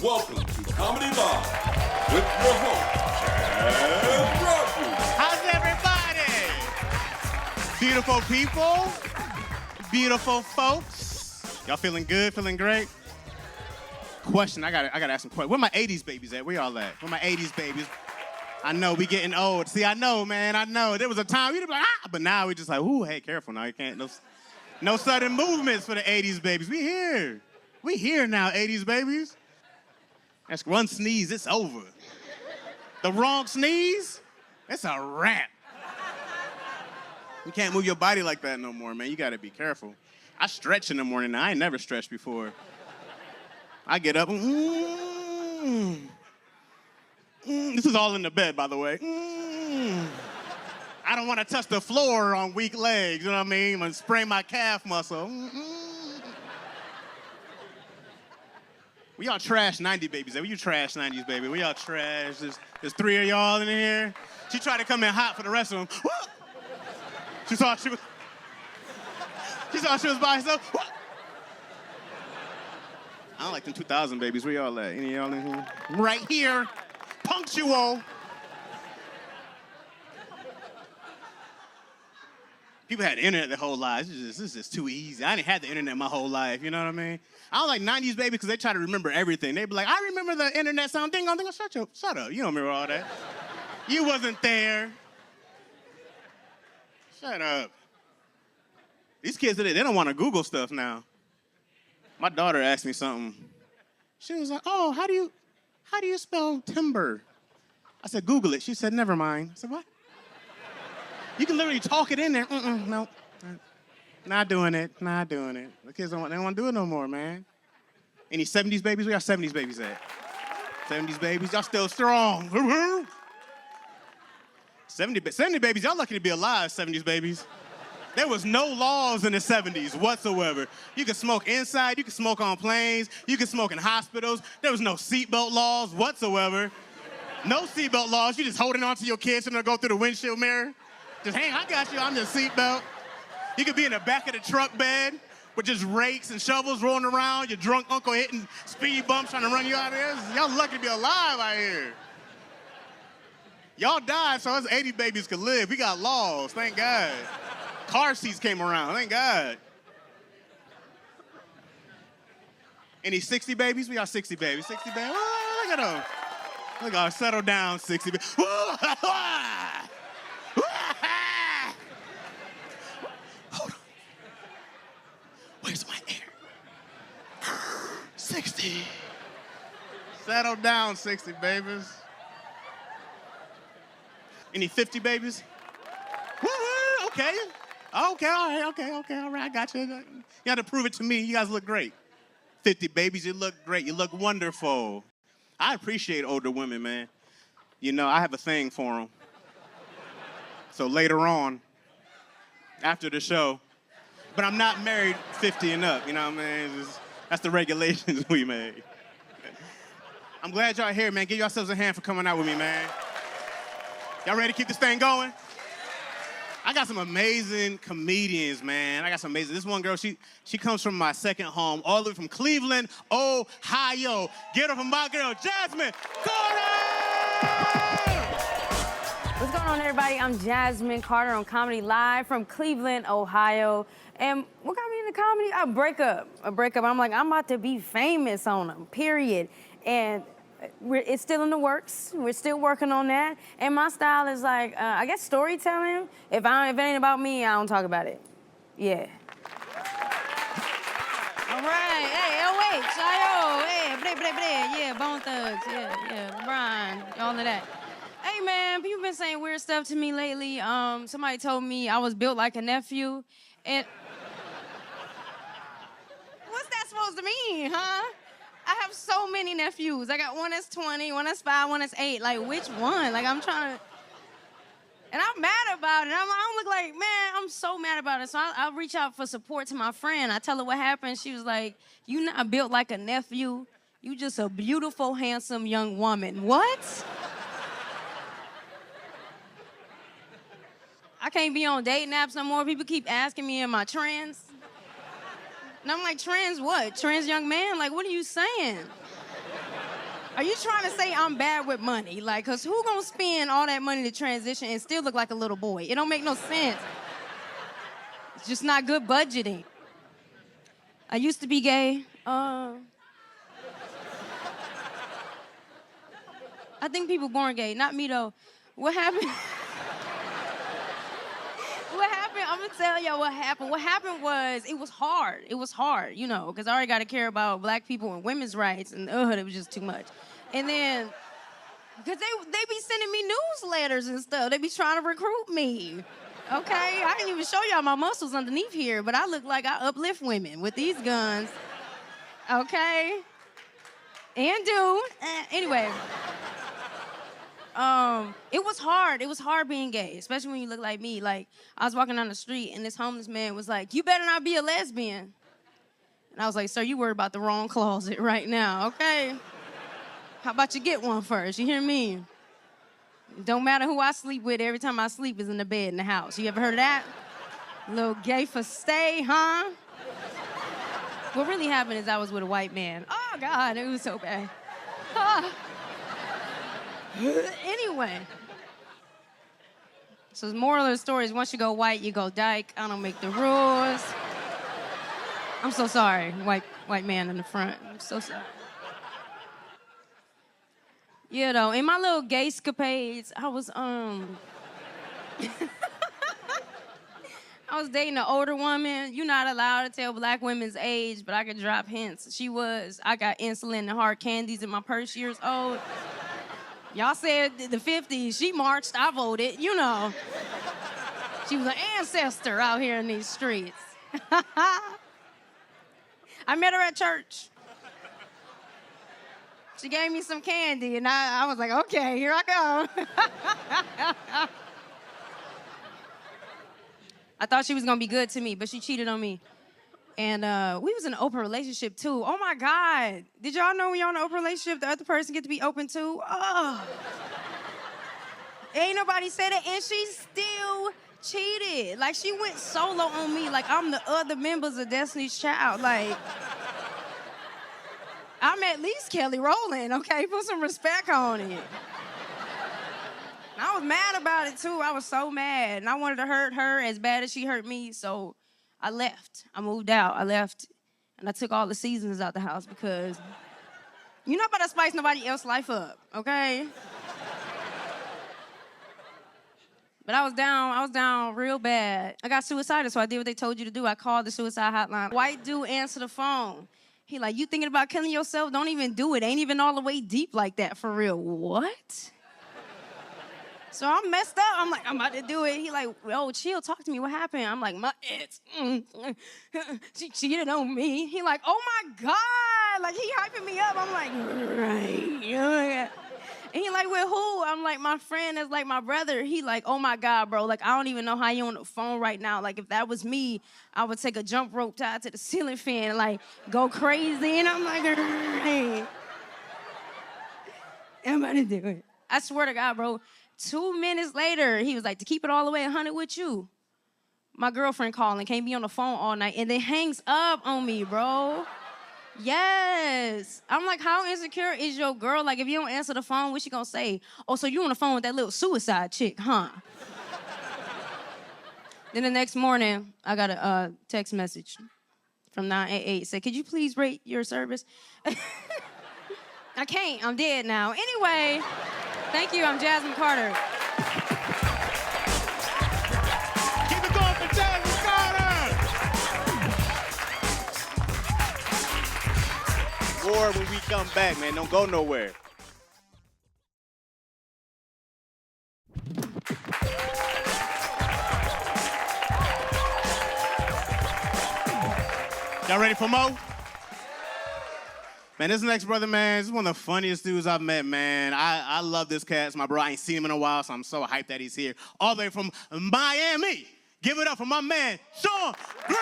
Welcome to Comedy Live with your host, Jasmyn. How's everybody? Beautiful people, beautiful folks. Y'all feeling good, feeling great? Question, I gotta ask some questions. Where my 80s babies at? Where y'all at? Where my 80s babies? I know, we getting old. See, I know, man, I know. There was a time you'd be like, but now we just like, ooh, hey, careful now. You can't, no sudden movements for the 80s babies. We here. We here now, 80s babies. That's one sneeze, it's over. The wrong sneeze, it's a wrap. You can't move your body like that no more, man. You gotta be careful. I stretch in the morning now. I ain't never stretched before. I get up, This is all in the bed, by the way. I don't want to touch the floor on weak legs, you know what I mean? I'm gonna sprain my calf muscle. We all trash 90 babies. We you trash 90s, baby. We all trash. There's three of y'all in here. She tried to come in hot for the rest of them. She thought she was by herself. I don't like them 2000 babies. Where y'all at? Any of y'all in here? Right here. Punctual. People had the internet their whole lives. This is just too easy. I didn't have the internet my whole life, you know what I mean? I don't like 90s baby because they try to remember everything. They be like, I remember the internet sound ding on. Shut up. You don't remember all that. You wasn't there. Shut up. These kids today, they don't want to Google stuff now. My daughter asked me something. She was like, oh, how do you spell timber? I said, Google it. She said, never mind. I said, what? You can literally talk it in there. No. Not doing it. The kids they don't want to do it no more, man. Any 70s babies? We got 70s babies at. 70s babies, y'all still strong. 70 babies, y'all lucky to be alive, 70s babies. There was no laws in the 70s whatsoever. You could smoke inside, you could smoke on planes, you could smoke in hospitals. There was no seatbelt laws whatsoever. No seatbelt laws, you just holding on to your kids and they'll go through the windshield mirror. Just, hey, I got you, I'm the seatbelt. You could be in the back of the truck bed with just rakes and shovels rolling around, your drunk uncle hitting speed bumps trying to run you out of there. Y'all lucky to be alive out here. Y'all died so us 80 babies could live. We got laws, thank God. Car seats came around, thank God. Any 60 babies? We got 60 babies. 60 babies. Oh, look at them. Look at them. Settle down, 60 babies. Hold on. Where's my air? 60. Settle down, 60 babies. Any 50 babies? Okay. Okay, all right, I got you. You got to prove it to me. You guys look great. 50 babies, you look great. You look wonderful. I appreciate older women, man. You know, I have a thing for them. So later on, after the show, but I'm not married 50 and up, you know what I mean? That's the regulations we made. I'm glad y'all here, man. Give yourselves a hand for coming out with me, man. Y'all ready to keep this thing going? I got some amazing comedians, man. This one girl, she comes from my second home, all the way from Cleveland, Ohio. Get her from my girl, Jasmyn. What's going on, everybody? I'm Jasmyn Carter on Comedy Live from Cleveland, Ohio. And what got me into comedy? A breakup. I'm like, I'm about to be famous on them, period. And it's still in the works. We're still working on that. And my style is like, I guess storytelling. If it ain't about me, I don't talk about it. Yeah. All right. Hey, LH, I.O. Hey, bleh. Yeah, Bone Thugs. Yeah, LeBron, all of that. Hey, man, people been saying weird stuff to me lately. Somebody told me I was built like a nephew. And what's that supposed to mean, huh? I have so many nephews. I got one that's 20, one that's 5, one that's 8. Like, which one? Like, I'm trying to... And I'm mad about it. I don't look like, man, I'm so mad about it. So I'll reach out for support to my friend. I tell her what happened. She was like, you not built like a nephew. You just a beautiful, handsome young woman. What? I can't be on dating apps no more. People keep asking me, am I trans? And I'm like, trans what? Trans young man? Like, what are you saying? Are you trying to say I'm bad with money? Like, cause who gonna spend all that money to transition and still look like a little boy? It don't make no sense. It's just not good budgeting. I used to be gay. I think people born gay, not me though. What happened? What happened? I'm gonna tell y'all what happened. What happened was it was hard. It was hard, you know, because I already got to care about black people and women's rights, and it was just too much. And then, because they be sending me newsletters and stuff. They be trying to recruit me. Okay? I didn't even show y'all my muscles underneath here, but I look like I uplift women with these guns. Okay? And do. Anyway. It was hard. It was hard being gay, especially when you look like me. Like, I was walking down the street, and this homeless man was like, "You better not be a lesbian." And I was like, "Sir, you worried about the wrong closet right now, okay? How about you get one first? You hear me? Don't matter who I sleep with, every time I sleep is in the bed in the house. You ever heard of that? Little gay for stay, huh?" What really happened is I was with a white man. Oh, God, it was so bad. Anyway. So the moral of the story is once you go white, you go dyke. I don't make the rules. I'm so sorry, white man in the front. I'm so sorry. You know, in my little gay escapades, I was I was dating an older woman. You're not allowed to tell black women's age, but I could drop hints. She was. I got insulin and hard candies in my purse, years old. Y'all said the 50s. She marched, I voted, you know. She was an ancestor out here in these streets. I met her at church. She gave me some candy, and I was like, okay, here I go. I thought she was gonna be good to me, but she cheated on me. And we was in an open relationship too. Oh my God. Did y'all know when you're in an open relationship, the other person get to be open too? Oh. Ain't nobody said it, and she still cheated. Like, she went solo on me like I'm the other members of Destiny's Child. Like, I'm at least Kelly Rowland, okay? Put some respect on it. I was mad about it too. I was so mad. And I wanted to hurt her as bad as she hurt me, so I left. I moved out. I left. And I took all the seasons out the house because you're not about to spice nobody else's life up, okay? But I was down real bad. I got suicidal, so I did what they told you to do. I called the suicide hotline. White dude answered the phone. He like, "You thinking about killing yourself? Don't even do it. Ain't even all the way deep like that, for real." What? So I'm messed up. I'm like, I'm about to do it. He like, "Oh, chill, talk to me. What happened?" I'm like, "My ex, she cheated on me." He like, "Oh my God." Like, he hyping me up. I'm like, right. And he like, "With who?" I'm like, "My friend is like my brother." He like, "Oh my God, bro. Like, I don't even know how you on the phone right now. Like, if that was me, I would take a jump rope tied to the ceiling fan and like go crazy." And I'm like, right. I'm about to do it. I swear to God, bro. 2 minutes later, he was like, "To keep it all the way 100 with you, my girlfriend calling, can't be on the phone all night," and then hangs up on me, bro. Yes. I'm like, how insecure is your girl? Like, if you don't answer the phone, what she gonna say? "Oh, so you on the phone with that little suicide chick, huh?" Then the next morning, I got a text message from 988. Said, "Could you please rate your service?" I can't. I'm dead now. Anyway, thank you. I'm Jasmyn Carter. Keep it going for Jasmyn Carter! More when we come back, man. Don't go nowhere. Y'all ready for more? Man, this next brother, man, this is one of the funniest dudes I've met, man. I love this cat. It's my bro. I ain't seen him in a while, so I'm so hyped that he's here. All the way from Miami. Give it up for my man, Sean Gray!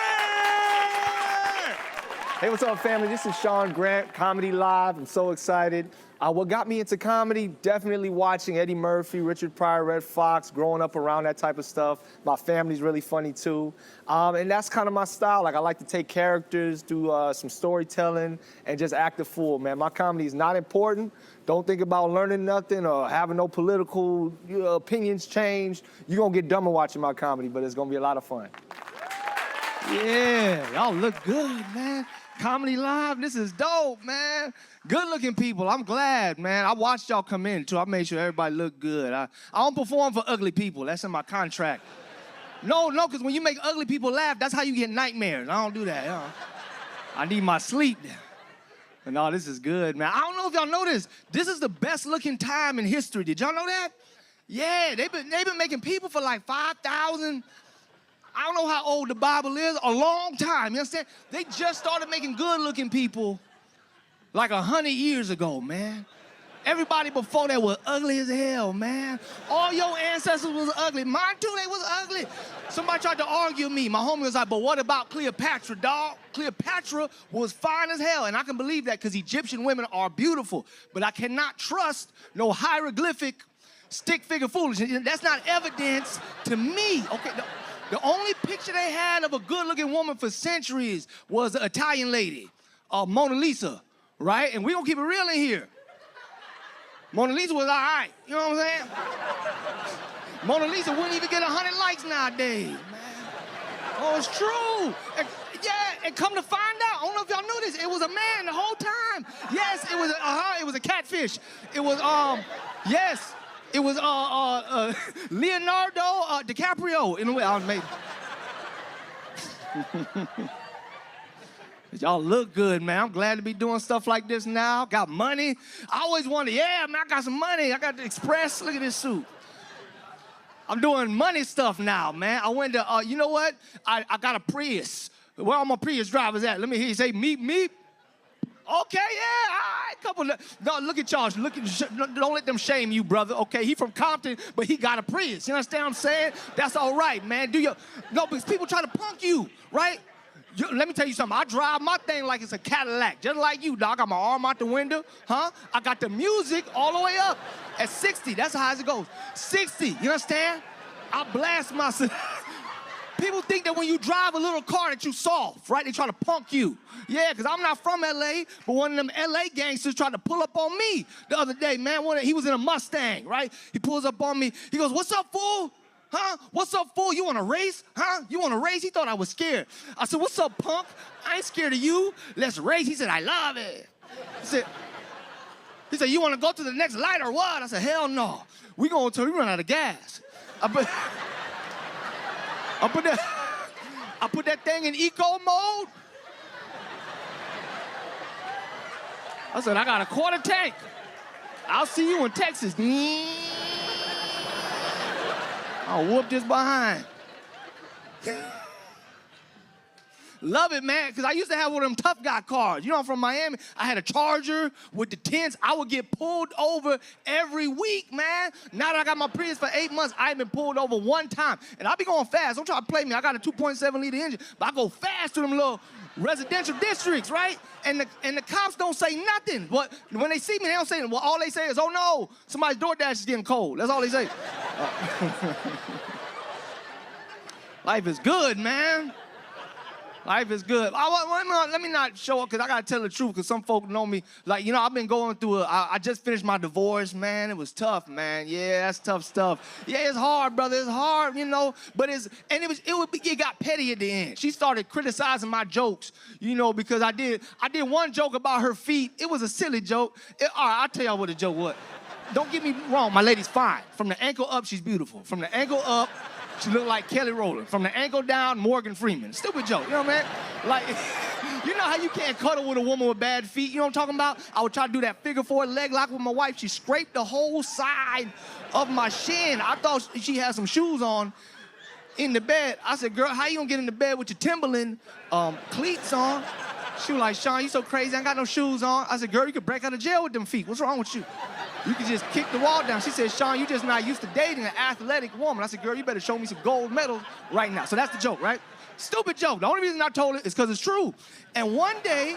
Hey, what's up, family? This is Sean Grant, Comedy Live. I'm so excited. What got me into comedy, definitely watching Eddie Murphy, Richard Pryor, Red Fox, growing up around that type of stuff. My family's really funny, too. And that's kind of my style. Like, I like to take characters, do some storytelling, and just act a fool, man. My comedy is not important. Don't think about learning nothing or having no political opinions changed. You're going to get dumber watching my comedy, but it's going to be a lot of fun. Yeah, y'all look good, man. Comedy Live, this is dope, man. Good-looking people, I'm glad, man. I watched y'all come in, too. I made sure everybody looked good. I don't perform for ugly people. That's in my contract. No, because when you make ugly people laugh, that's how you get nightmares. I don't do that, I need my sleep. But no, this is good, man. I don't know if y'all know this. This is the best-looking time in history. Did y'all know that? Yeah, they've been making people for like 5,000. I don't know how old the Bible is, a long time, you understand? They just started making good-looking people like 100 years ago, man. Everybody before that was ugly as hell, man. All your ancestors was ugly. Mine too, they was ugly. Somebody tried to argue with me. My homie was like, but what about Cleopatra, dog? Cleopatra was fine as hell, and I can believe that because Egyptian women are beautiful, but I cannot trust no hieroglyphic stick figure foolishness. That's not evidence to me, okay? The only picture they had of a good-looking woman for centuries was the Italian lady, Mona Lisa, right? And we gonna keep it real in here. Mona Lisa was all right, you know what I'm saying? Mona Lisa wouldn't even get 100 likes nowadays, man. Oh, it's true. And come to find out, I don't know if y'all knew this, it was a man the whole time. Yes, it was a catfish. It was, yes. It was Leonardo DiCaprio. In a way, I was made. Y'all look good, man. I'm glad to be doing stuff like this now. Got money. I always wanted, yeah, man, I got some money. I got the Express. Look at this suit. I'm doing money stuff now, man. I went to, you know what? I got a Prius. Where all my Prius drivers at? Let me hear you say, meep, meep. Okay, yeah, all right, couple of, no, look at y'all, don't let them shame you, brother, okay? He from Compton, but he got a Prius, you understand what I'm saying? That's all right, man, no, because people try to punk you, right? Let me tell you something, I drive my thing like it's a Cadillac, just like you, dog. I got my arm out the window, huh? I got the music all the way up at 60, that's how it goes. 60, you understand? I blast myself. People think that when you drive a little car that you soft, right? They try to punk you. Yeah, because I'm not from L.A., but one of them L.A. gangsters tried to pull up on me the other day, man. He was in a Mustang, right? He pulls up on me. He goes, what's up, fool? Huh? What's up, fool? You want to race? Huh? You want to race? He thought I was scared. I said, what's up, punk? I ain't scared of you. Let's race. He said, I love it. He said, you want to go to the next light or what? I said, hell no. We going until we run out of gas. I put that thing in eco mode. I said, I got a quarter tank. I'll see you in Texas. I'll whoop this behind. Love it, man, because I used to have one of them tough guy cars. You know, I'm from Miami. I had a Charger with the tents. I would get pulled over every week, man. Now that I got my Prius for 8 months, I ain't been pulled over one time. And I be going fast. Don't try to play me. I got a 2.7-liter engine, but I go fast to them little residential districts, right? And the cops don't say nothing. But when they see me, they don't say, well, all they say is, oh, no, somebody's DoorDash is getting cold. That's all they say. Life is good, man. Life is good. Let me not show up, because I got to tell the truth, because some folk know me. Like, you know, I've been going through I just finished my divorce, man. It was tough, man. Yeah, that's tough stuff. Yeah, it's hard, brother. It's hard, you know. But it got petty at the end. She started criticizing my jokes, you know, because I did one joke about her feet. It was a silly joke. All right, I'll tell y'all what the joke was. Don't get me wrong, my lady's fine. From the ankle up, she's beautiful. From the ankle up, she looked like Kelly Rowland. From the ankle down, Morgan Freeman. Stupid joke, you know what I mean? Like, you know how you can't cuddle with a woman with bad feet? You know what I'm talking about? I would try to do that figure four leg lock with my wife. She scraped the whole side of my shin. I thought she had some shoes on in the bed. I said, girl, how you gonna get in the bed with your Timberland cleats on? She was like, Sean, you so crazy, I ain't got no shoes on. I said, girl, you could break out of jail with them feet. What's wrong with you? You could just kick the wall down. She said, Sean, you just not used to dating an athletic woman. I said, girl, you better show me some gold medals right now. So that's the joke, right? Stupid joke. The only reason I told it is because it's true. And one day,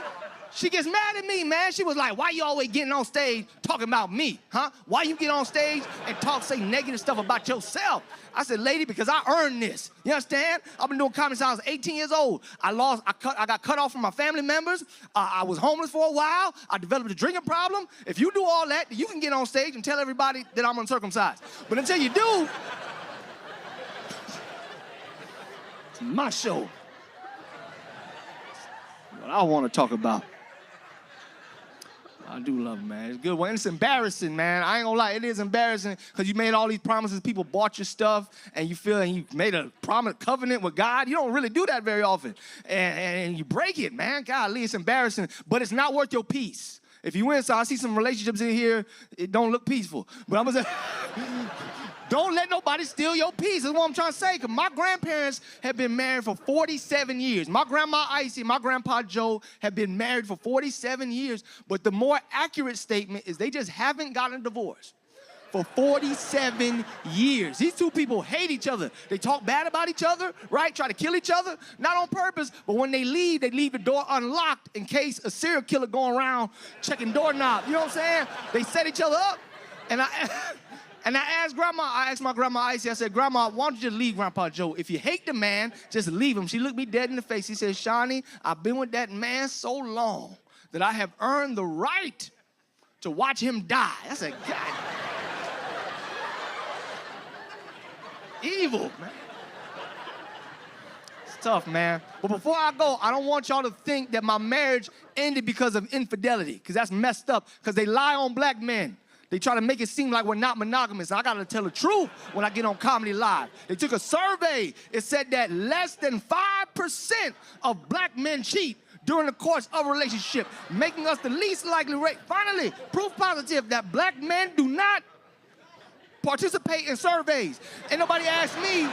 she gets mad at me, man. She was like, why you always getting on stage talking about me, huh? Why you get on stage and say negative stuff about yourself? I said, lady, because I earned this. You understand? I've been doing comedy since I was 18 years old. I got cut off from my family members. I was homeless for a while. I developed a drinking problem. If you do all that, you can get on stage and tell everybody that I'm uncircumcised. But until you do, it's my show. What I want to talk about. I do love it, man. It's a good one. It's embarrassing, man. I ain't gonna lie, it is embarrassing because you made all these promises, people bought your stuff, and you feel and you made a covenant with God. You don't really do that very often. And you break it, man. Golly, it's embarrassing, but it's not worth your peace. If you win, so I see some relationships in here, it don't look peaceful. But I'm gonna say, don't let nobody steal your peace. That's what I'm trying to say, because my grandparents have been married for 47 years. My grandma Icy and my grandpa Joe have been married for 47 years, but the more accurate statement is they just haven't gotten a divorce for 47 years. These two people hate each other. They talk bad about each other, right? Try to kill each other, not on purpose, but when they leave the door unlocked in case a serial killer going around checking doorknob. You know what I'm saying? They set each other up, and I asked my grandma Icy, I said, Grandma, why don't you just leave Grandpa Joe? If you hate the man, just leave him. She looked me dead in the face. She said, Shawnee, I've been with that man so long that I have earned the right to watch him die. I said, God. Evil, man. It's tough, man. But before I go, I don't want y'all to think that my marriage ended because of infidelity, because that's messed up, because they lie on black men. They try to make it seem like we're not monogamous. I gotta tell the truth when I get on Comedy Live. They took a survey. It said that less than 5% of black men cheat during the course of a relationship, making us the least likely rate. Finally, proof positive that black men do not participate in surveys. Ain't nobody asked me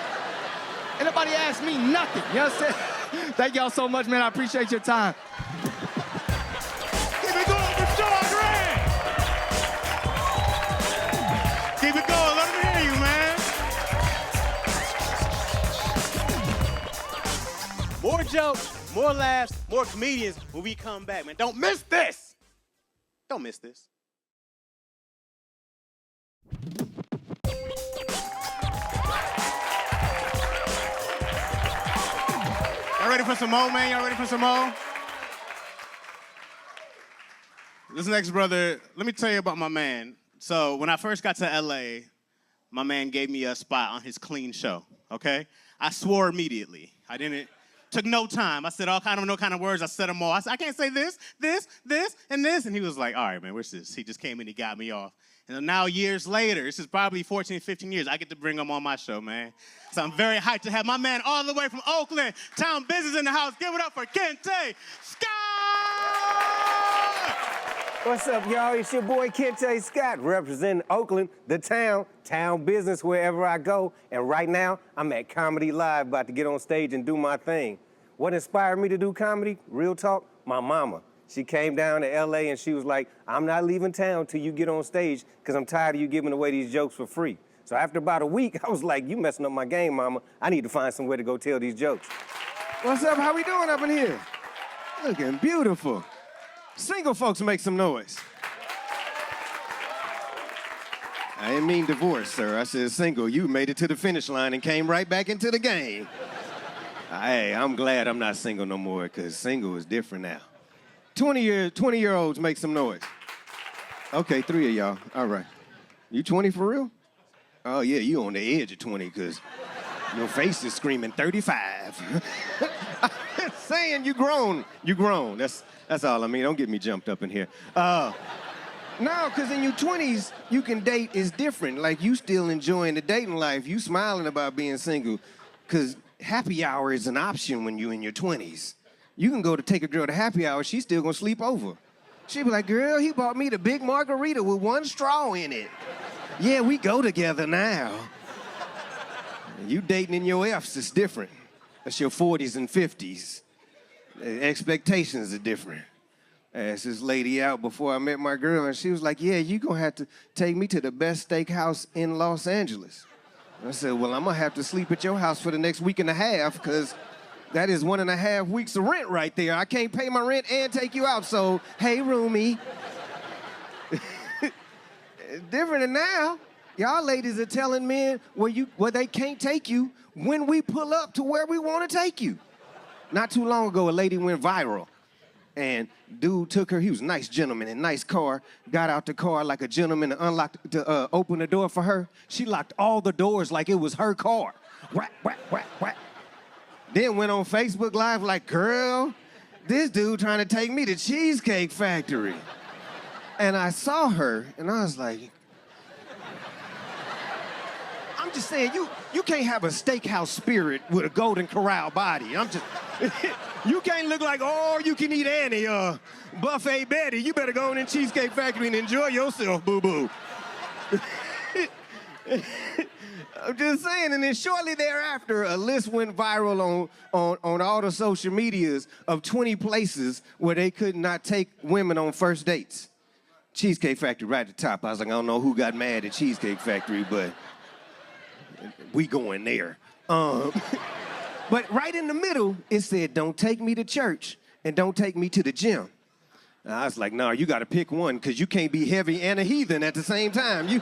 nothing. You know what I'm saying? Thank y'all so much, man. I appreciate your time. Keep it going for Sean Grant. Keep it going. Let them hear you, man. More jokes, more laughs, more comedians when we come back, man. Don't miss this. Don't miss this. Y'all ready for some more, man? Y'all ready for some more? This next brother, let me tell you about my man. So when I first got to LA, my man gave me a spot on his clean show, okay? I swore immediately. Took no time. I said no kind of words. I said them all. I said, I can't say this, and this. And he was like, all right, man, what's this? He just came in, he got me off. And now years later, this is probably 14, 15 years, I get to bring him on my show, man. So I'm very hyped to have my man all the way from Oakland, Town Business in the house. Give it up for Kente Scott! What's up, y'all? It's your boy Kente Scott, representing Oakland, the town business wherever I go. And right now, I'm at Comedy Live, about to get on stage and do my thing. What inspired me to do comedy? Real talk, my mama. She came down to LA and she was like, I'm not leaving town till you get on stage because I'm tired of you giving away these jokes for free. So after about a week, I was like, you messing up my game, mama. I need to find somewhere to go tell these jokes. What's up? How we doing up in here? Looking beautiful. Single folks make some noise. I didn't mean divorce, sir. I said single. You made it to the finish line and came right back into the game. Hey, I'm glad I'm not single no more because single is different now. 20-year-olds make some noise. Okay, 3 of y'all. All right. You 20 for real? Oh, yeah, you on the edge of 20 because your face is screaming 35. I'm saying you grown. You grown. That's all I mean. Don't get me jumped up in here. No, because in your 20s, you can date is different. Like, you still enjoying the dating life. You smiling about being single because happy hour is an option when you in your 20s. You can go to take a girl to happy hour, she's still gonna sleep over. She'll be like, girl, he bought me the big margarita with one straw in it. Yeah, we go together now. You dating in your F's is different. That's your 40s and 50s. The expectations are different. I asked this lady out before I met my girl, and she was like, yeah, you gonna have to take me to the best steakhouse in Los Angeles. I said, well, I'm gonna have to sleep at your house for the next week and a half, because That is 1.5 weeks of rent right there. I can't pay my rent and take you out, so hey, roomie. It's different than now. Y'all ladies are telling men where they can't take you when we pull up to where we want to take you. Not too long ago, a lady went viral. And dude took her, he was a nice gentleman in a nice car, got out the car like a gentleman to open the door for her. She locked all the doors like it was her car. Whack, whack, whack, whack. Then went on Facebook Live like, girl, this dude trying to take me to Cheesecake Factory. And I saw her, and I was like, I'm just saying, you can't have a steakhouse spirit with a Golden Corral body. You can't look like all you can eat Annie, Buffet Betty. You better go in Cheesecake Factory and enjoy yourself, boo-boo. I'm just saying, and then shortly thereafter, a list went viral on all the social medias of 20 places where they could not take women on first dates. Cheesecake Factory right at the top. I was like, I don't know who got mad at Cheesecake Factory, but we going there. But right in the middle, it said, don't take me to church and don't take me to the gym. And I was like, no, you got to pick one because you can't be heavy and a heathen at the same time.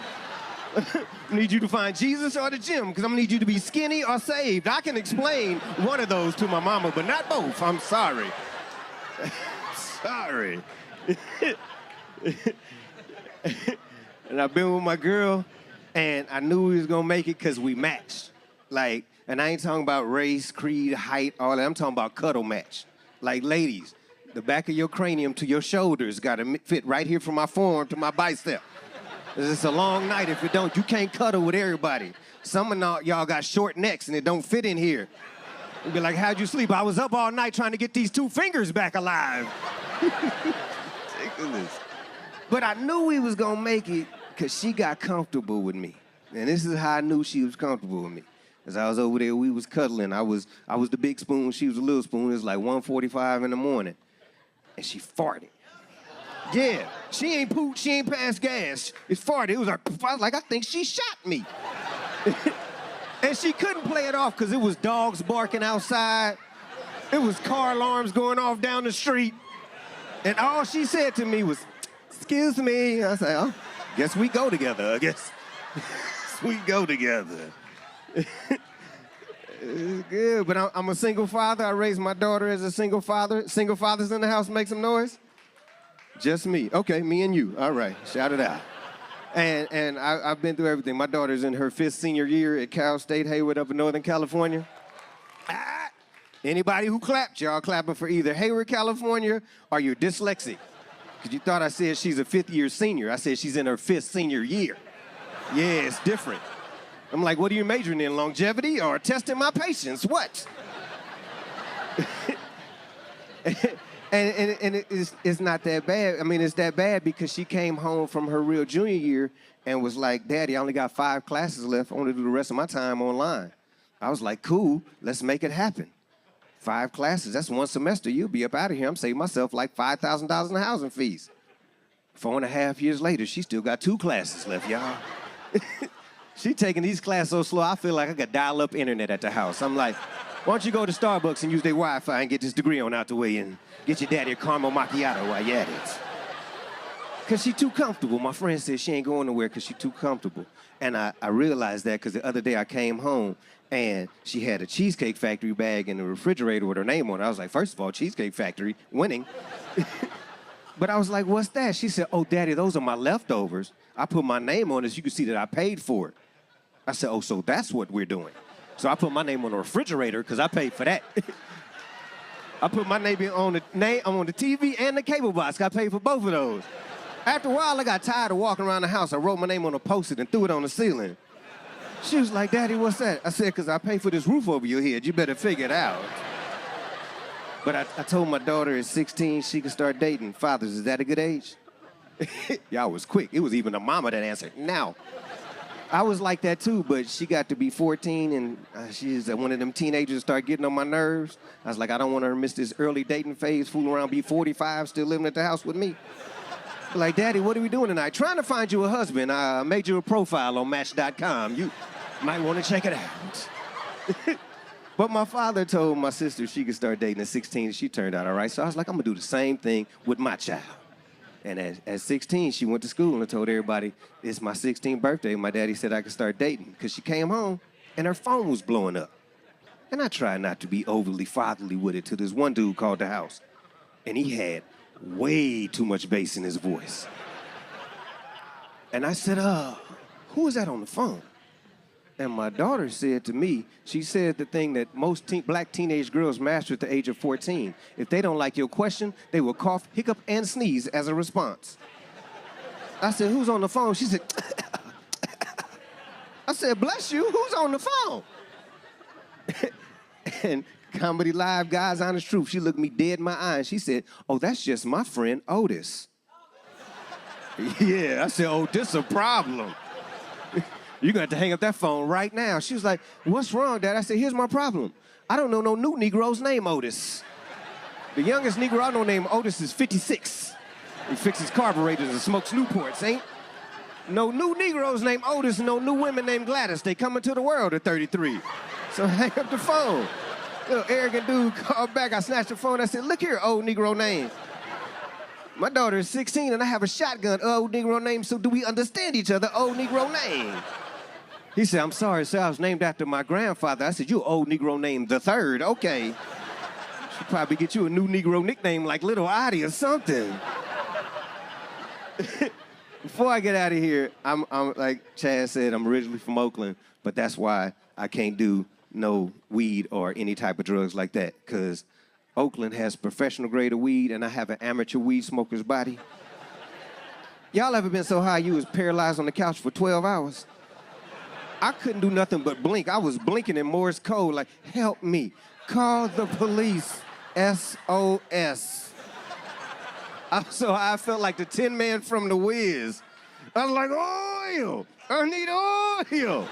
I need you to find Jesus or the gym because I'm going to need you to be skinny or saved. I can explain one of those to my mama, but not both. I'm sorry. Sorry. And I've been with my girl, and I knew we was going to make it because we matched. Like, and I ain't talking about race, creed, height, all that. I'm talking about cuddle match. Like, ladies, the back of your cranium to your shoulders got to fit right here from my forearm to my bicep. It's a long night. If it don't, you can't cuddle with everybody. Some of y'all got short necks and it don't fit in here. You'd be like, how'd you sleep? I was up all night trying to get these 2 fingers back alive. Ridiculous. But I knew we was gonna make it because she got comfortable with me. And this is how I knew she was comfortable with me. As I was over there, we was cuddling. I was the big spoon, she was the little spoon. It was like 1:45 in the morning. And she farted. Yeah, she ain't pooped, she ain't passed gas. It's farted. It was like, I think she shot me. And she couldn't play it off because it was dogs barking outside. It was car alarms going off down the street. And all she said to me was, excuse me. I said, oh, guess we go together, I guess. We go together. It's good, but I'm a single father. I raised my daughter as a single father. Single fathers in the house, make some noise. Just me. Okay, me and you. All right, shout it out. And I've been through everything. My daughter's in her 5th senior year at Cal State Hayward up in Northern California. Anybody who clapped, y'all clapping for either Hayward, California, or you're dyslexic. Because you thought I said she's a 5th year senior. I said she's in her 5th senior year. Yeah, it's different. I'm like, what are you majoring in, longevity or testing my patience? What? And it's not that bad. I mean, it's that bad because she came home from her real junior year and was like, Daddy, I only got 5 classes left. I want to do the rest of my time online. I was like, cool, let's make it happen. 5 classes, that's 1 semester. You'll be up out of here. I'm saving myself like $5,000 in housing fees. 4.5 years later, she still got 2 classes left, y'all. She taking these classes so slow, I feel like I got dial-up internet at the house. I'm like, why don't you go to Starbucks and use their Wi-Fi and get this degree on out the way and get your daddy a caramel macchiato while you're at it. Because she too comfortable. My friend said she ain't going nowhere because she too comfortable. And I realized that because the other day I came home and she had a Cheesecake Factory bag in the refrigerator with her name on it. I was like, first of all, Cheesecake Factory, winning. But I was like, what's that? She said, oh, Daddy, those are my leftovers. I put my name on it so you can see that I paid for it. I said, oh, so that's what we're doing. So I put my name on the refrigerator because I paid for that. I put my name on the TV and the cable box. I paid for both of those. After a while, I got tired of walking around the house. I wrote my name on a post-it and threw it on the ceiling. She was like, Daddy, what's that? I said, because I paid for this roof over your head. You better figure it out. But I told my daughter at 16 she could start dating fathers. Is that a good age? Y'all was quick. It was even a mama that answered, now. I was like that too, but she got to be 14 and she's one of them teenagers that start getting on my nerves. I was like, I don't want her to miss this early dating phase, fooling around, be 45, still living at the house with me. Like, Daddy, what are we doing tonight? Trying to find you a husband. I made you a profile on Match.com. You might want to check it out. But my father told my sister she could start dating at 16, and she turned out all right. So I was like, I'm gonna do the same thing with my child. And at 16, she went to school and told everybody, it's my 16th birthday. My daddy said I could start dating because she came home and her phone was blowing up. And I tried not to be overly fatherly with it till this one dude called the house. And he had way too much bass in his voice. And I said, who is that on the phone? And my daughter said to me, she said the thing that most black teenage girls master at the age of 14. If they don't like your question, they will cough, hiccup, and sneeze as a response. I said, who's on the phone? She said, I said, bless you, who's on the phone? And Comedy Live, Guys Honest Truth, she looked me dead in my eye and she said, oh, that's just my friend Otis. Yeah, I said, oh, this a problem. You're gonna have to hang up that phone right now. She was like, what's wrong, Dad? I said, here's my problem. I don't know no new Negro's name Otis. The youngest Negro I know named Otis is 56. He fixes carburetors and smokes Newports, ain't? No new Negroes named Otis and no new women named Gladys. They coming to the world at 33. So hang up the phone. Little arrogant dude called back. I snatched the phone. I said, look here, old Negro name. My daughter is 16 and I have a shotgun, old Negro name, so do we understand each other, old Negro name? He said, I'm sorry, sir, I was named after my grandfather. I said, you old Negro named the third, okay. Should probably get you a new Negro nickname like Little Oddie or something. Before I get out of here, I'm like Chad said, I'm originally from Oakland, but that's why I can't do no weed or any type of drugs like that, because Oakland has professional grade of weed and I have an amateur weed smoker's body. Y'all ever been so high you was paralyzed on the couch for 12 hours? I couldn't do nothing but blink. I was blinking in Morse code like, help me, call the police, SOS. So I felt like the Tin Man from The Wiz. I was like, oil, I need oil.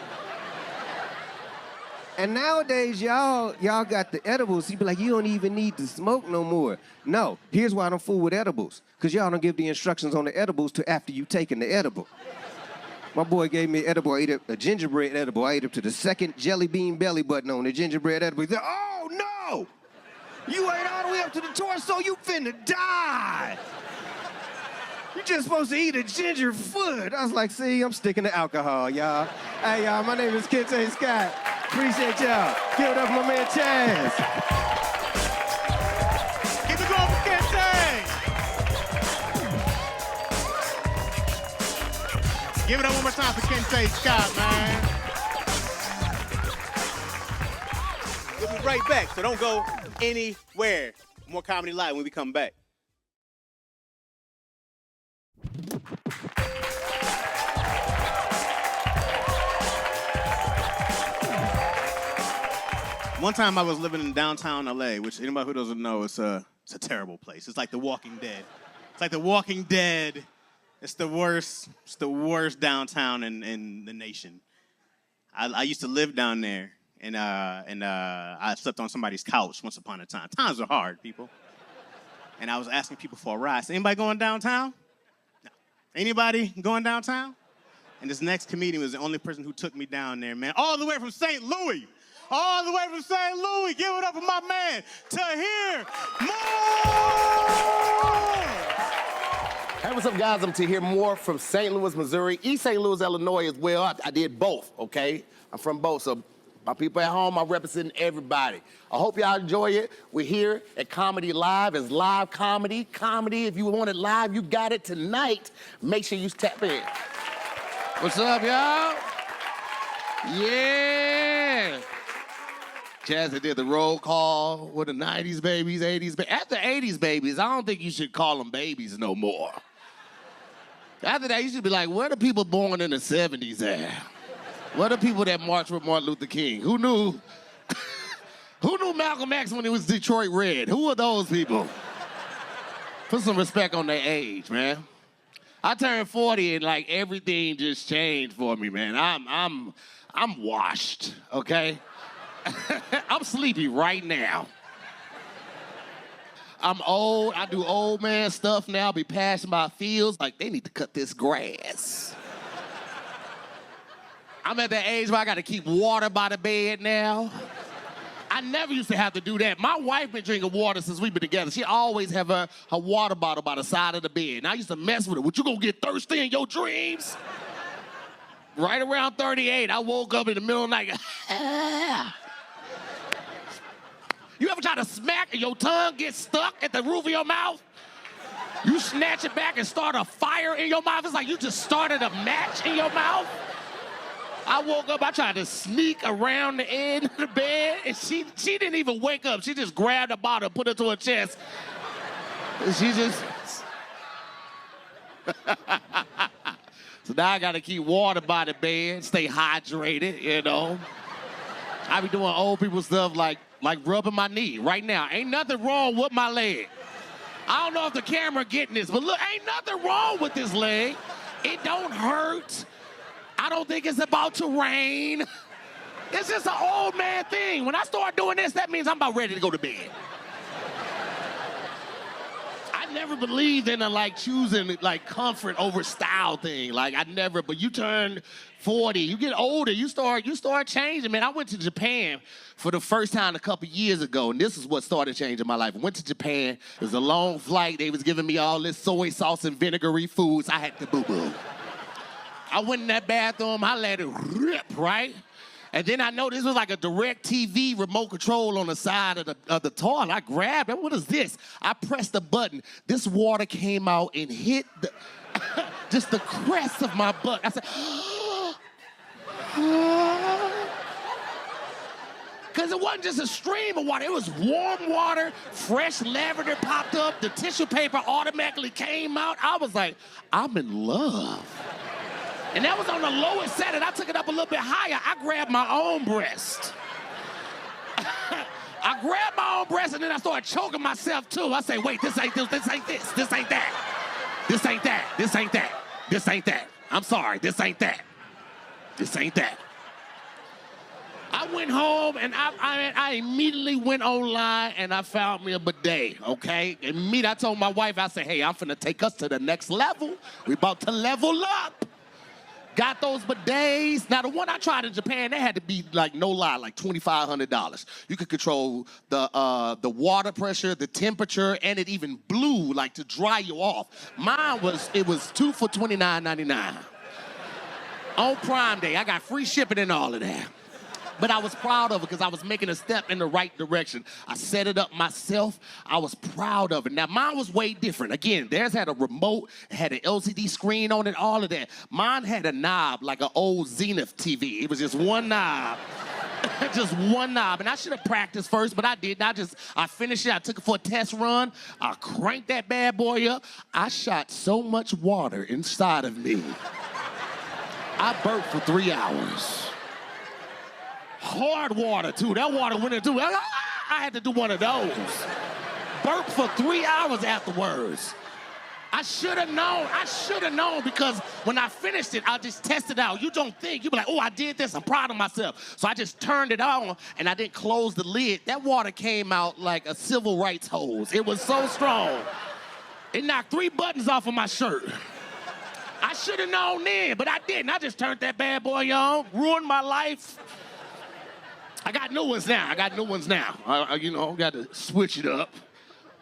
And nowadays, y'all got the edibles. You be like, you don't even need to smoke no more. No, here's why I don't fool with edibles. Because y'all don't give the instructions on the edibles till after you taken the edible. My boy gave me an edible. I ate a gingerbread edible. I ate up to the second jelly bean belly button on the gingerbread edible. He said, oh, no! You ate all the way up to the torso, you finna die! You just supposed to eat a ginger foot. I was like, see, I'm sticking to alcohol, y'all. Hey, y'all, my name is Kente Scott. Appreciate y'all. Give it up for my man Chaz. Keep it going for Kente. Give it up one more time for Kente Scott, man. We'll be right back, so don't go anywhere. More Comedy Live when we come back. One time I was living in downtown LA, which anybody who doesn't know, it's a terrible place. It's like The Walking Dead. It's like The Walking Dead. It's the worst downtown in the nation. I used to live down there, and I slept on somebody's couch once upon a time. Times are hard, people. And I was asking people for a ride. So anybody going downtown? No. Anybody going downtown? And this next comedian was the only person who took me down there, man. All the way from St. Louis. All the way from St. Louis. Give it up for my man, Tahir. Hey, what's up, guys? I'm Tahir Moore from St. Louis, Missouri, East St. Louis, Illinois as well. I did both, okay? I'm from both, so my people at home, I'm representing everybody. I hope y'all enjoy it. We're here at Comedy Live. It's live comedy. Comedy, if you want it live, you got it tonight. Make sure you tap in. What's up, y'all? Yeah. Jazzy did the roll call with the 90s babies, 80s babies. After 80s babies, I don't think you should call them babies no more. After that, you should be like, where the people born in the 70s at? Where the people that marched with Martin Luther King? Who knew Malcolm X when he was Detroit Red? Who are those people? Put some respect on their age, man. I turned 40 and like everything just changed for me, man. I'm washed, okay? I'm sleepy right now. I'm old. I do old man stuff now. Be passing by fields like they need to cut this grass. I'm at that age where I got to keep water by the bed now. I I never used to have to do that. My wife been drinking water since we've been together. She always have her water bottle by the side of the bed. And I used to mess with her. Would you gonna get thirsty in your dreams? Right around 38, I woke up in the middle of the night. You ever try to smack and your tongue gets stuck at the roof of your mouth? You snatch it back and start a fire in your mouth. It's like you just started a match in your mouth. I woke up, I tried to sneak around the end of the bed, and she didn't even wake up. She just grabbed a bottle, put it to her chest. And she just... So now I gotta keep water by the bed, stay hydrated, you know. I be doing old people stuff like rubbing my knee right now. Ain't nothing wrong with my leg. I don't know if the camera getting this, but look, ain't nothing wrong with this leg. It don't hurt. I don't think it's about to rain. It's just an old man thing. When I start doing this, that means I'm about ready to go to bed. I never believed in choosing comfort over style thing. But you turn 40, you get older, you start changing, man. I went to Japan for the first time a couple years ago, and this is what started changing my life. I went to Japan, it was a long flight, they was giving me all this soy sauce and vinegary foods, I had to boo-boo. I went in that bathroom, I let it rip, right? And then I know this was like a direct TV remote control on the side of the toilet. I grabbed it. What is this? I pressed the button. This water came out and hit just the crest of my butt. I said, because it wasn't just a stream of water. It was warm water, fresh lavender popped up. The tissue paper automatically came out. I was like, I'm in love. And that was on the lowest setting. I took it up a little bit higher. I grabbed my own breast. I grabbed my own breast and then I started choking myself too. I say, wait, this ain't this, this ain't this, this ain't that. This ain't that, this ain't that, this ain't that. I'm sorry, this ain't that. This ain't that. I went home and I immediately went online and I found me a bidet, okay? Immediately I told my wife, I said, hey, I'm finna take us to the next level. We about to level up. Got those bidets. Now, the one I tried in Japan, they had to be, no lie, $2,500. You could control the water pressure, the temperature, and it even blew, to dry you off. Mine was 2 for $29.99. On Prime Day, I got free shipping and all of that. But I was proud of it because I was making a step in the right direction. I set it up myself. I was proud of it. Now, mine was way different. Again, theirs had a remote, had an LCD screen on it, all of that. Mine had a knob like an old Zenith TV. It was just one knob. Just one knob. And I should have practiced first, but I didn't. I finished it. I took it for a test run. I cranked that bad boy up. I shot so much water inside of me. I burped for 3 hours. Hard water, too. That water went into I had to do one of those. Burped for 3 hours afterwards. I should have known because when I finished it, I just tested out. You don't think. You be like, oh, I did this. I'm proud of myself. So I just turned it on, and I didn't close the lid. That water came out like a civil rights hose. It was so strong. It knocked 3 buttons off of my shirt. I should have known then, but I didn't. I just turned that bad boy on, ruined my life. I got new ones now. Got to switch it up.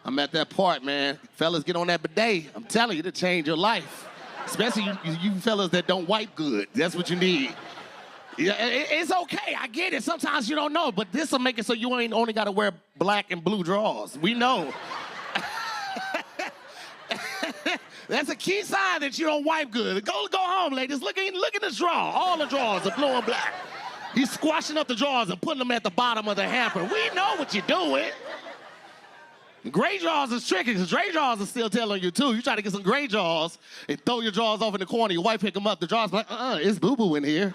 I'm at that part, man. Fellas, get on that bidet. I'm telling you, it'll change your life. Especially you fellas that don't wipe good. That's what you need. Yeah, it's okay. I get it. Sometimes you don't know, but this will make it so you ain't only got to wear black and blue drawers. We know. That's a key sign that you don't wipe good. Go home, ladies. Look in this drawer. All the drawers are blue and black. He's squashing up the drawers and putting them at the bottom of the hamper. We know what you're doing. Gray drawers is tricky because gray drawers are still telling you too. You try to get some gray drawers and throw your drawers off in the corner. Your wife pick them up. The drawers like, it's boo-boo in here.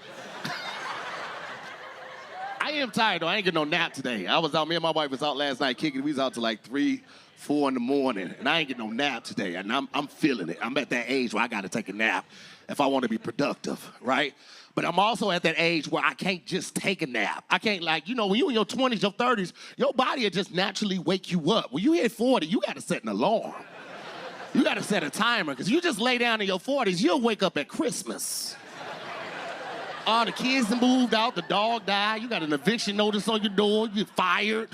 I am tired though. I ain't getting no nap today. Me and my wife was out last night kicking. We was out till 3, 4 in the morning, and I ain't getting no nap today. And I'm feeling it. I'm at that age where I got to take a nap if I want to be productive, right? But I'm also at that age where I can't just take a nap. I can't when you in your 20s, your 30s, your body will just naturally wake you up. When you hit 40, you got to set an alarm. You got to set a timer, because you just lay down in your 40s, you'll wake up at Christmas. The kids done moved out, the dog died, you got an eviction notice on your door, you're fired.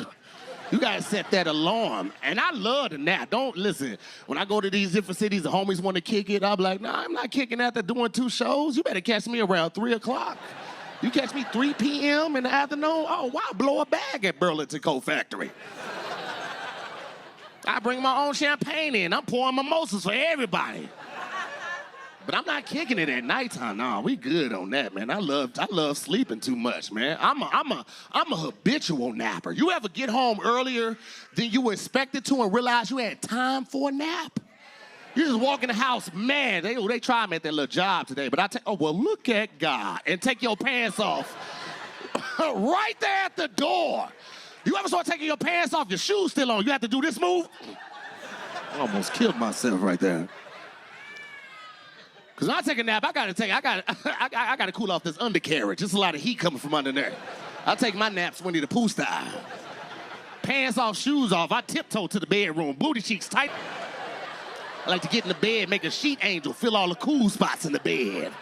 You gotta set that alarm. And I love the nap. Don't listen. When I go to these different cities, the homies want to kick it. I'm like, nah, I'm not kicking after doing 2 shows. You better catch me around 3 o'clock. You catch me 3 p.m. in the afternoon. Oh, wow, blow a bag at Burlington Coat Factory. I bring my own champagne in. I'm pouring mimosas for everybody. But I'm not kicking it at nighttime. Nah, we good on that, man. I love sleeping too much, man. I'm a habitual napper. You ever get home earlier than you were expected to and realize you had time for a nap? You just walk in the house, man, they try me at their little job today, but I take, oh, well, look at God, and take your pants off right there at the door. You ever start taking your pants off, your shoes still on, you have to do this move? I almost killed myself right there. Because when I take a nap, I gotta cool off this undercarriage. There's a lot of heat coming from under there. I take my naps Winnie the Pooh style. Pants off, shoes off. I tiptoe to the bedroom, booty cheeks tight. I like to get in the bed, make a sheet angel, fill all the cool spots in the bed.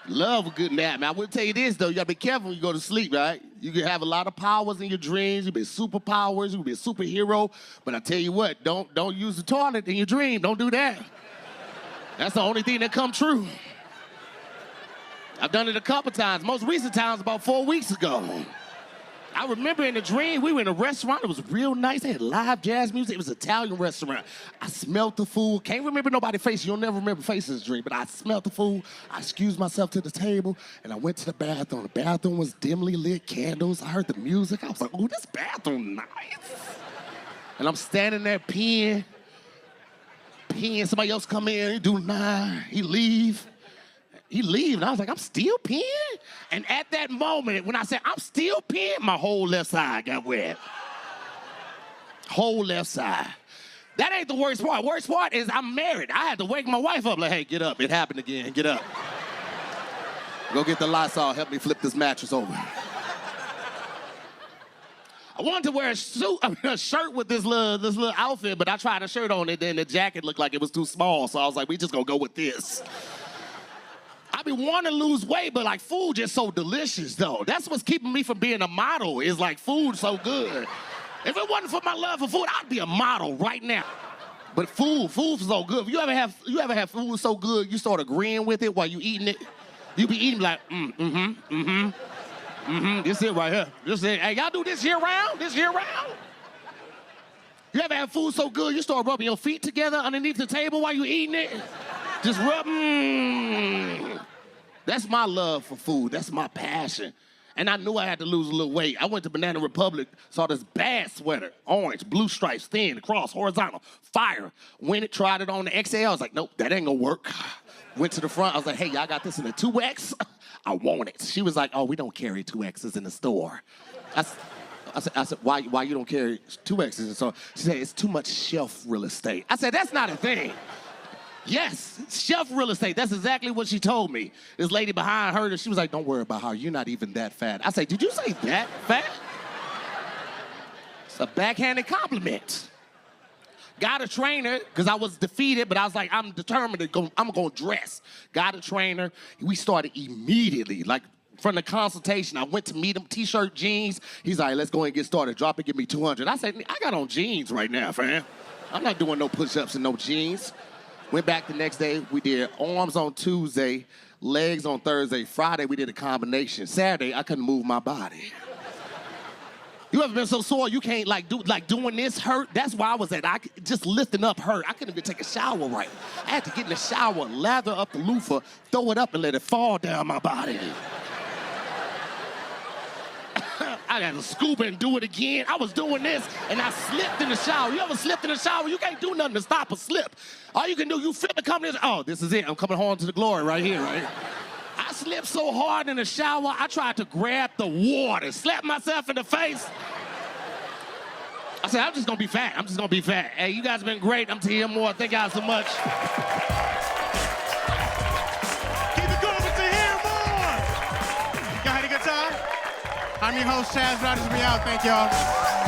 Love a good nap, man. I will tell you this, though. You gotta be careful when you go to sleep, right? You can have a lot of powers in your dreams. You can be superpowers. You can be a superhero. But I tell you what, don't use the toilet in your dream. Don't do that. That's the only thing that come true. I've done it a couple times. Most recent times, about 4 weeks ago. I remember in a dream, we were in a restaurant. It was real nice. They had live jazz music. It was an Italian restaurant. I smelled the food. Can't remember nobody's face. You'll never remember faces in this dream. But I smelled the food. I excused myself to the table, and I went to the bathroom. The bathroom was dimly lit candles. I heard the music. I was like, oh, this bathroom nice. And I'm standing there peeing. Somebody else come in. He do 9. He leave. And I was like, I'm still peeing? And at that moment, when I said, I'm still peeing, my whole left side got wet. Whole left side. That ain't the worst part. Worst part is I'm married. I had to wake my wife up like, hey, get up. It happened again. Get up. Go get the Lysol. Help me flip this mattress over. I wanted to wear a shirt with this little outfit, but I tried a shirt on it, then the jacket looked like it was too small, so I was like, we just gonna go with this. I be wanting to lose weight, but like food just so delicious though. That's what's keeping me from being a model is like food so good. If it wasn't for my love for food, I'd be a model right now. But food's so good. You ever have food so good you start agreeing with it while you eating it? You be eating like, this it right here. This it. Hey, y'all do this year round? This year round? You ever have food so good you start rubbing your feet together underneath the table while you eating it? Just rubbing. That's my love for food. That's my passion. And I knew I had to lose a little weight. I went to Banana Republic, saw this bad sweater, orange, blue stripes, thin, across, horizontal, fire. Went and tried it on the XL. I was like, nope, that ain't gonna work. Went to the front. I was like, hey, y'all got this in a 2X? I want it. She was like, oh, we don't carry 2Xs in the store. I said, why you don't carry 2Xs in the store? She said, it's too much shelf real estate. I said, that's not a thing. Yes, shelf real estate. That's exactly what she told me. This lady behind her, she was like, don't worry about her. You're not even that fat. I said, did you say that fat? It's a backhanded compliment. Got a trainer, because I was defeated, but I was like, I'm determined I'm going to dress. Got a trainer. We started immediately. Like, from the consultation, I went to meet him, t-shirt, jeans. He's like, let's go ahead and get started. Drop it, give me 200. I said, I got on jeans right now, fam. I'm not doing no push-ups and no jeans. Went back the next day. We did arms on Tuesday, legs on Thursday. Friday, we did a combination. Saturday, I couldn't move my body. You ever been so sore you can't doing this hurt? That's why I was just lifting up hurt. I couldn't even take a shower right. I had to get in the shower, lather up the loofah, throw it up and let it fall down my body. I had to scoop and do it again. I was doing this, and I slipped in the shower. You ever slipped in the shower? You can't do nothing to stop a slip. All you can do, you feel it coming in. Oh, this is it. I'm coming home to the glory right here, right? I slipped so hard in the shower, I tried to grab the water, slap myself in the face. I said, I'm just going to be fat. I'm just going to be fat. Hey, you guys have been great. I'm Tahir Moore. Thank y'all so much. Keep it going with Tahir Moore. Y'all had a good time? I'm your host, Chaz Rogers. We out. Thank y'all.